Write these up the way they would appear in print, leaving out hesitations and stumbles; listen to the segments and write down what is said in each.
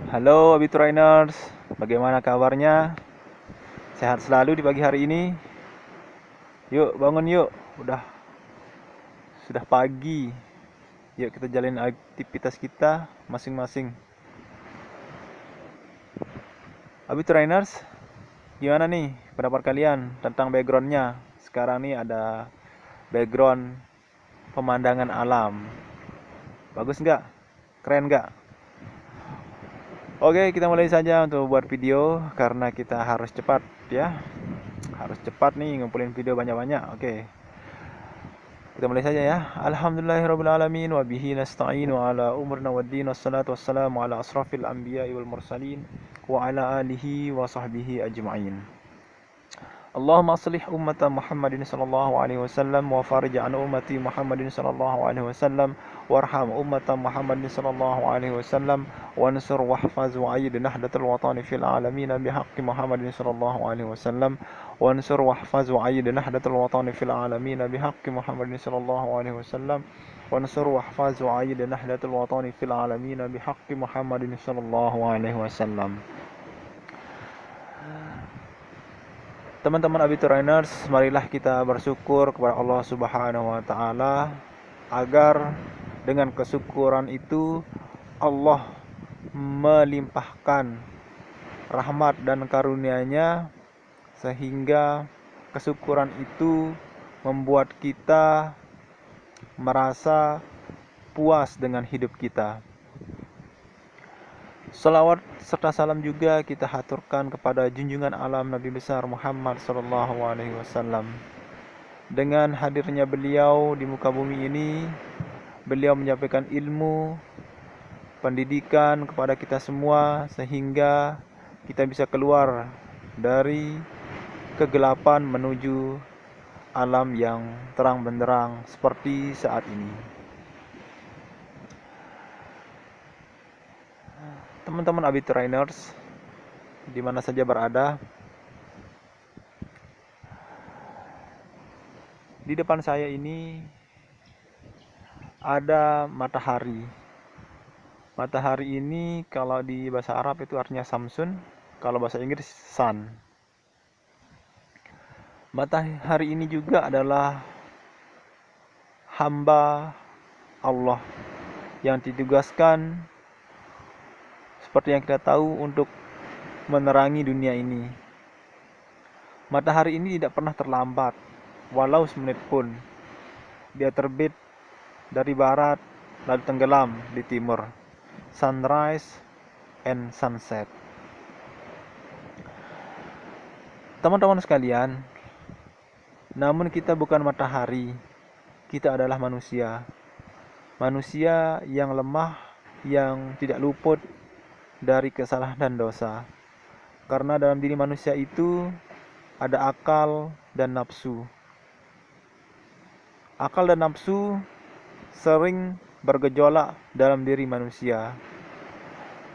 Halo Abitrainers, bagaimana kabarnya? Sehat selalu di pagi hari ini? Yuk bangun yuk, sudah pagi. Yuk kita jalin aktivitas kita masing-masing. Abitrainers, gimana nih pendapat kalian tentang backgroundnya? Sekarang nih ada background pemandangan alam. Bagus nggak? Keren nggak? Oke, kita mulai saja untuk buat video karena kita harus cepat ya. Harus cepat nih ngumpulin video banyak-banyak. Oke. Kita mulai saja ya. Alhamdulillahirabbil alamin wa bihi nasta'inu ala umurina waddin wassalatu wassalamu ala asrafil anbiya'i wal mursalin wa ala alihi wa sahbihi ajma'in. Allahumma aslih ummata Muhammadin sallallahu alaihi wasallam wa farij an ummati Muhammadin sallallahu alaihi wasallam warham ummata Muhammadin sallallahu alaihi wasallam wansur wahfaz wa ayyid nahdatal watani fil alamin bihaqqi Muhammadin sallallahu alaihi wasallam wansur wahfaz wa ayyid nahdatal watani fil alamin bihaqqi Muhammadin sallallahu alaihi wasallam wansur wahfaz wa ayyid nahdatal watani fil alamin bihaqqi Muhammadin sallallahu alaihi wasallam. Teman-teman Abitrainers, marilah kita bersyukur kepada Allah Subhanahu wa taala agar dengan kesyukuran itu Allah melimpahkan rahmat dan karunia-Nya sehingga kesyukuran itu membuat kita merasa puas dengan hidup kita. Salawat serta salam juga kita haturkan kepada junjungan alam Nabi besar Muhammad sallallahu alaihi wasallam. Dengan hadirnya beliau di muka bumi ini, beliau menyampaikan ilmu, pendidikan kepada kita semua sehingga kita bisa keluar dari kegelapan menuju alam yang terang benderang seperti saat ini. Teman-teman Abitrainers, di mana saja berada, di depan saya ini ada matahari. Matahari ini kalau di bahasa Arab itu artinya Samsun, kalau bahasa Inggris Sun. Matahari ini juga adalah hamba Allah yang ditugaskan seperti yang kita tahu untuk menerangi dunia ini. Matahari ini tidak pernah terlambat, walau semenit pun. Dia terbit dari barat lalu tenggelam di timur. Sunrise and sunset. Teman-teman sekalian, namun kita bukan matahari, kita adalah manusia. Manusia yang lemah, yang tidak luput dari kesalahan dan dosa. Karena dalam diri manusia itu ada akal dan nafsu. Akal dan nafsu sering bergejolak dalam diri manusia.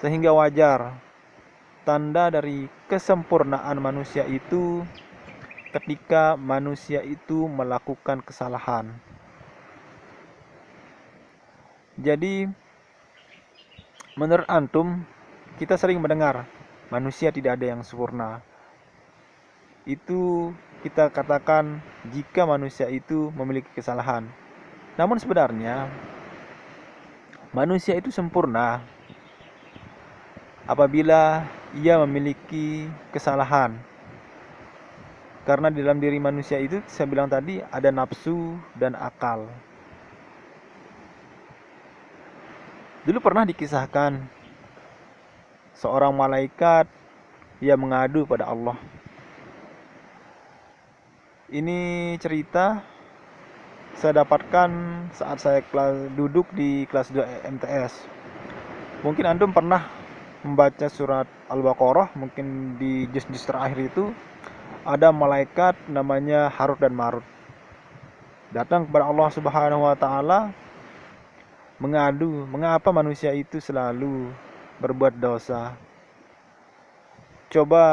Sehingga wajar tanda dari kesempurnaan manusia itu ketika manusia itu melakukan kesalahan. Jadi menurut antum, kita sering mendengar manusia tidak ada yang sempurna. Itu kita katakan jika manusia itu memiliki kesalahan. Namun sebenarnya manusia itu sempurna apabila ia memiliki kesalahan. Karena di dalam diri manusia itu, saya bilang tadi, ada nafsu dan akal. Dulu pernah dikisahkan seorang malaikat yang mengadu pada Allah. Ini cerita saya dapatkan saat saya duduk di kelas 2 MTS. Mungkin antum pernah membaca surat Al-Baqarah, mungkin di juz-juz terakhir itu ada malaikat namanya Harut dan Marut. Datang kepada Allah Subhanahu wa taala mengadu, mengapa manusia itu selalu berbuat dosa. Coba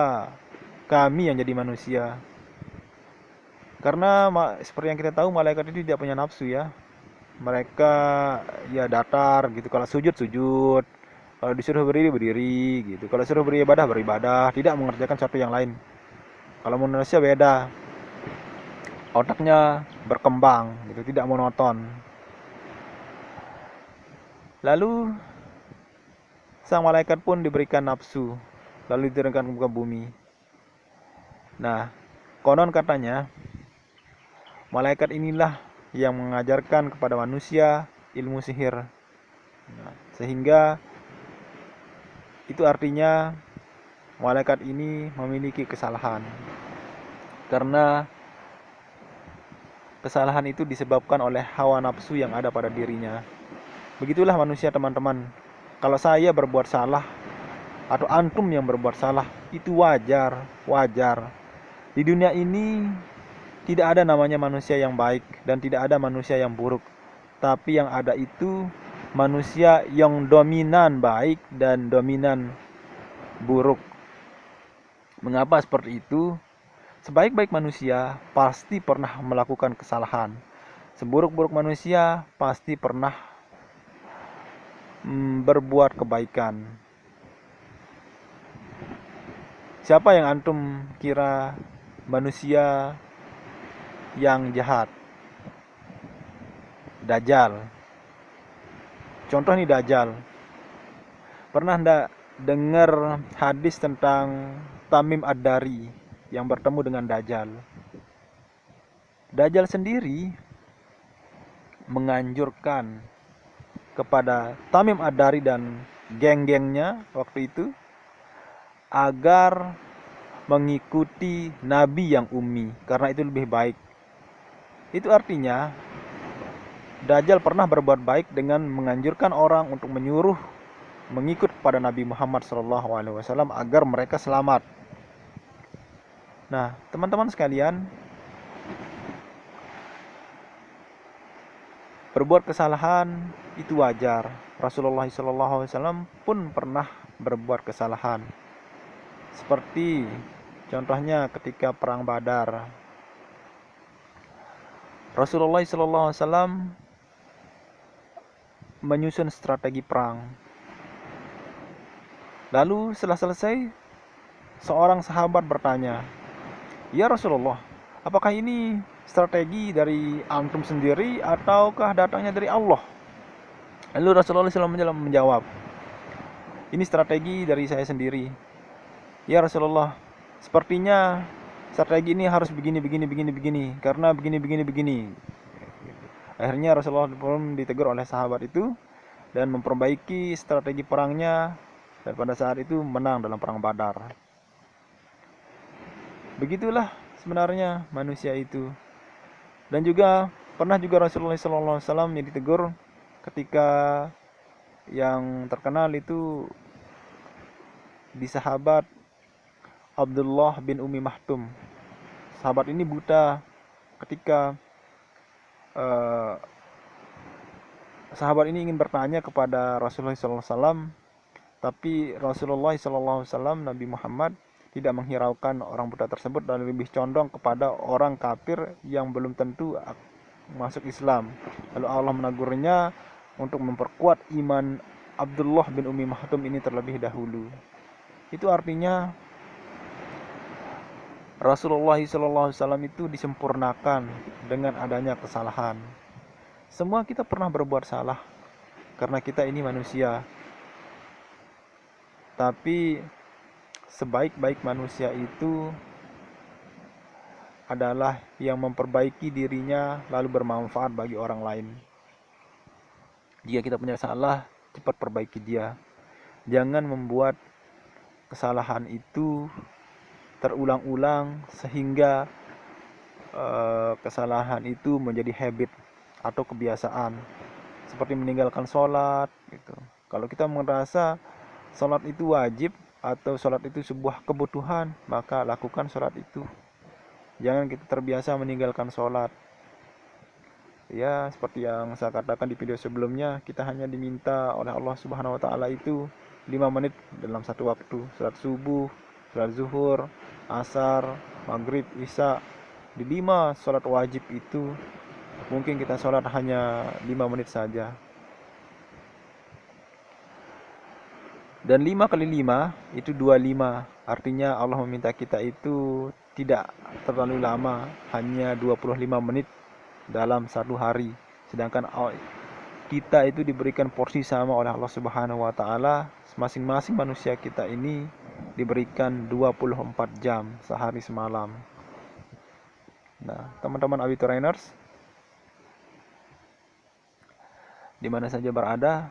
kami yang jadi manusia. Karena seperti yang kita tahu, malaikat itu tidak punya nafsu ya. Mereka ya datar gitu. Kalau sujud, Kalau disuruh berdiri, berdiri gitu. Kalau disuruh beribadah, beribadah, tidak mengerjakan satu yang lain. Kalau manusia beda, otaknya berkembang gitu, tidak monoton. Lalu sang malaikat pun diberikan nafsu, lalu diturunkan ke muka bumi. Nah, konon katanya malaikat inilah yang mengajarkan kepada manusia ilmu sihir. Nah, sehingga itu artinya malaikat ini memiliki kesalahan. Karena kesalahan itu disebabkan oleh hawa nafsu yang ada pada dirinya. Begitulah manusia, teman-teman. Kalau saya berbuat salah atau antum yang berbuat salah, itu wajar. Di dunia ini tidak ada namanya manusia yang baik dan tidak ada manusia yang buruk. Tapi yang ada itu manusia yang dominan baik dan dominan buruk. Mengapa seperti itu? Sebaik-baik manusia pasti pernah melakukan kesalahan. Seburuk-buruk manusia pasti pernah berbuat kebaikan. Siapa yang antum kira manusia yang jahat? Dajjal. Contoh nih Dajjal. Pernah enggak dengar hadis tentang Tamim Ad-Dari yang bertemu dengan Dajjal? Dajjal sendiri menganjurkan kepada Tamim Ad-Dari dan geng-gengnya waktu itu agar mengikuti nabi yang ummi, karena itu lebih baik. Itu artinya Dajjal pernah berbuat baik dengan menganjurkan orang untuk menyuruh mengikut pada Nabi Muhammad SAW agar mereka selamat. Nah, teman-teman sekalian, berbuat kesalahan itu wajar. Rasulullah SAW pun pernah berbuat kesalahan. Seperti contohnya ketika perang Badar. Rasulullah SAW menyusun strategi perang. Lalu setelah selesai, seorang sahabat bertanya, "Ya Rasulullah, apakah ini strategi dari antum sendiri ataukah datangnya dari Allah?" Lalu Rasulullah SAW menjawab, "Ini strategi dari saya sendiri. Ya Rasulullah, sepertinya strategi ini harus begini, karena begini. Akhirnya Rasulullah pun ditegur oleh sahabat itu dan memperbaiki strategi perangnya, dan pada saat itu menang dalam perang Badar. Begitulah sebenarnya manusia itu. Dan juga pernah juga Rasulullah SAW yang ditegur ketika yang terkenal itu di sahabat Abdullah bin Umi Maktum. Sahabat ini buta. Ketika sahabat ini ingin bertanya kepada Rasulullah SAW, tapi Rasulullah SAW, Nabi Muhammad, tidak menghiraukan orang buta tersebut dan lebih condong kepada orang kafir yang belum tentu masuk Islam. Lalu Allah menegurnya untuk memperkuat iman Abdullah bin Umi Maktum ini terlebih dahulu. Itu artinya Rasulullah SAW itu disempurnakan dengan adanya kesalahan. Semua kita pernah berbuat salah karena kita ini manusia. Tapi sebaik-baik manusia itu adalah yang memperbaiki dirinya lalu bermanfaat bagi orang lain. Jika kita punya salah, cepat perbaiki dia. Jangan membuat kesalahan itu terulang-ulang sehingga kesalahan itu menjadi habit atau kebiasaan, seperti meninggalkan sholat gitu. Kalau kita merasa sholat itu wajib atau sholat itu sebuah kebutuhan, maka lakukan sholat itu. Jangan kita terbiasa meninggalkan sholat. Ya, seperti yang saya katakan di video sebelumnya, kita hanya diminta oleh Allah Subhanahu wa Ta'ala itu 5 menit dalam satu waktu. Sholat subuh, sholat zuhur, asar, maghrib, isya. Di 5 sholat wajib itu mungkin kita sholat hanya 5 menit saja. Dan 5 kali 5 itu 25. Artinya Allah meminta kita itu tidak terlalu lama, hanya 25 menit dalam satu hari. Sedangkan kita itu diberikan porsi sama oleh Allah Subhanahu wa taala. Masing-masing manusia kita ini diberikan 24 jam sehari semalam. Nah, teman-teman Abi Trainers, di mana saja berada,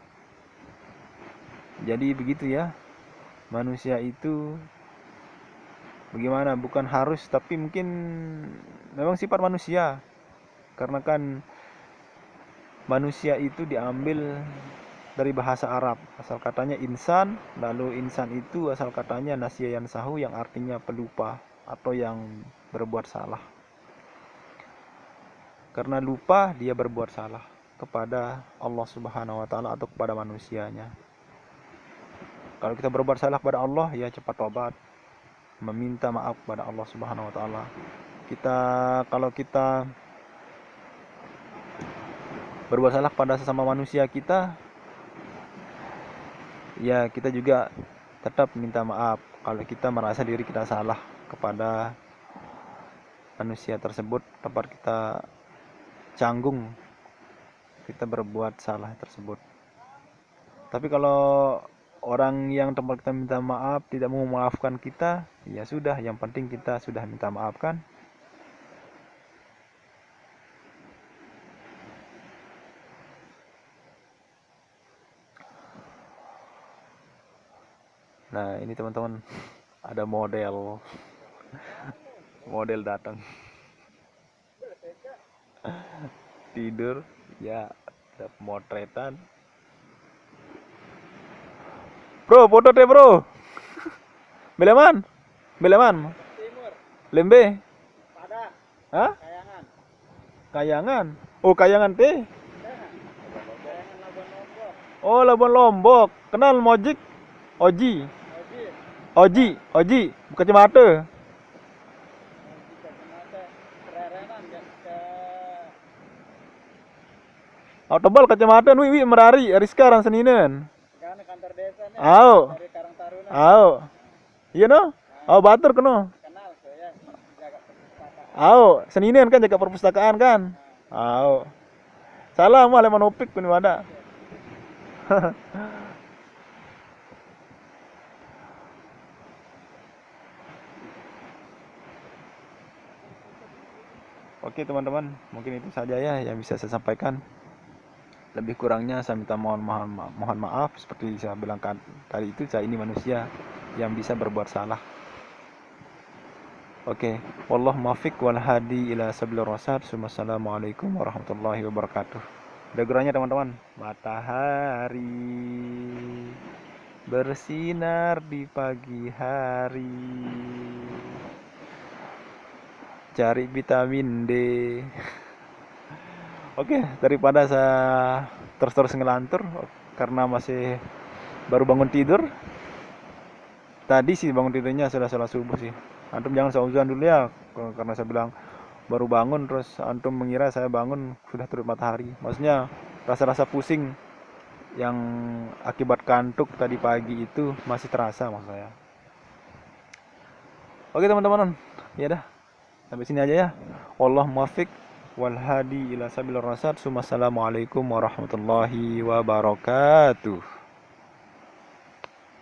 jadi begitu ya. Manusia itu bagaimana? Bukan harus, tapi mungkin memang sifat manusia. Karena kan manusia itu diambil dari bahasa Arab. Asal katanya insan, lalu insan itu asal katanya nasiya yansahu, yang artinya pelupa atau yang berbuat salah. Karena lupa dia berbuat salah kepada Allah Subhanahu wa taala atau kepada manusianya. Kalau kita berbuat salah kepada Allah, ya cepat tobat, meminta maaf kepada Allah Subhanahu wa taala. Kalau kita berbuat salah pada sesama manusia kita, ya kita juga tetap minta maaf kalau kita merasa diri kita salah kepada manusia tersebut, tempat kita canggung kita berbuat salah tersebut. Tapi kalau orang yang tempat kita minta maaf tidak mau memaafkan kita, ya sudah, yang penting kita sudah minta maaf kan. Nah, ini teman-teman, ada model datang tidur, ya ada pemotretan. Bro, foto deh bro. Beleman? Timur. Lembe? Pada. Hah? Kayangan. Kayangan? Oh, Kayangan teh? Kayangan Labuan Lombok. Oh, Labuan Lombok. Kenal Mojik? Oji. Buka cemata. Kererenan ke Tebal kacamata wi merari Rizka ran seninen. kan kantor desa nih. Au. Dari Karang Taruna. Au. Iya no? Batur keno. Kenal tuh ya. Jaga perpustakaan. Seninen kan jaga perpustakaan kan? Salah mah leman opik pun ada. Oke teman-teman, mungkin itu saja ya yang bisa saya sampaikan. Lebih kurangnya saya minta mohon maaf. Seperti saya bilang tadi itu, saya ini manusia yang bisa berbuat salah. Oke, wallahu muwaffiq wal hadi ila sabilir rasyad. Wassalamualaikum warahmatullahi wabarakatuh. Ada geranya teman-teman. Matahari bersinar di pagi hari, cari vitamin D. Oke, daripada saya terus ngelantur karena masih baru bangun tidur. Tadi sih bangun tidurnya sudah sholat subuh sih. Antum jangan seuzon dulu ya, karena saya bilang baru bangun terus antum mengira saya bangun sudah terbit matahari. Maksudnya rasa-rasa pusing yang akibat kantuk tadi pagi itu masih terasa maksud saya. Oke teman-teman, ya dah. Sampai sini aja ya. Wallahu muwaffiq wal hadi ila sabilir rasyad. Wassalamualaikum warahmatullahi wabarakatuh.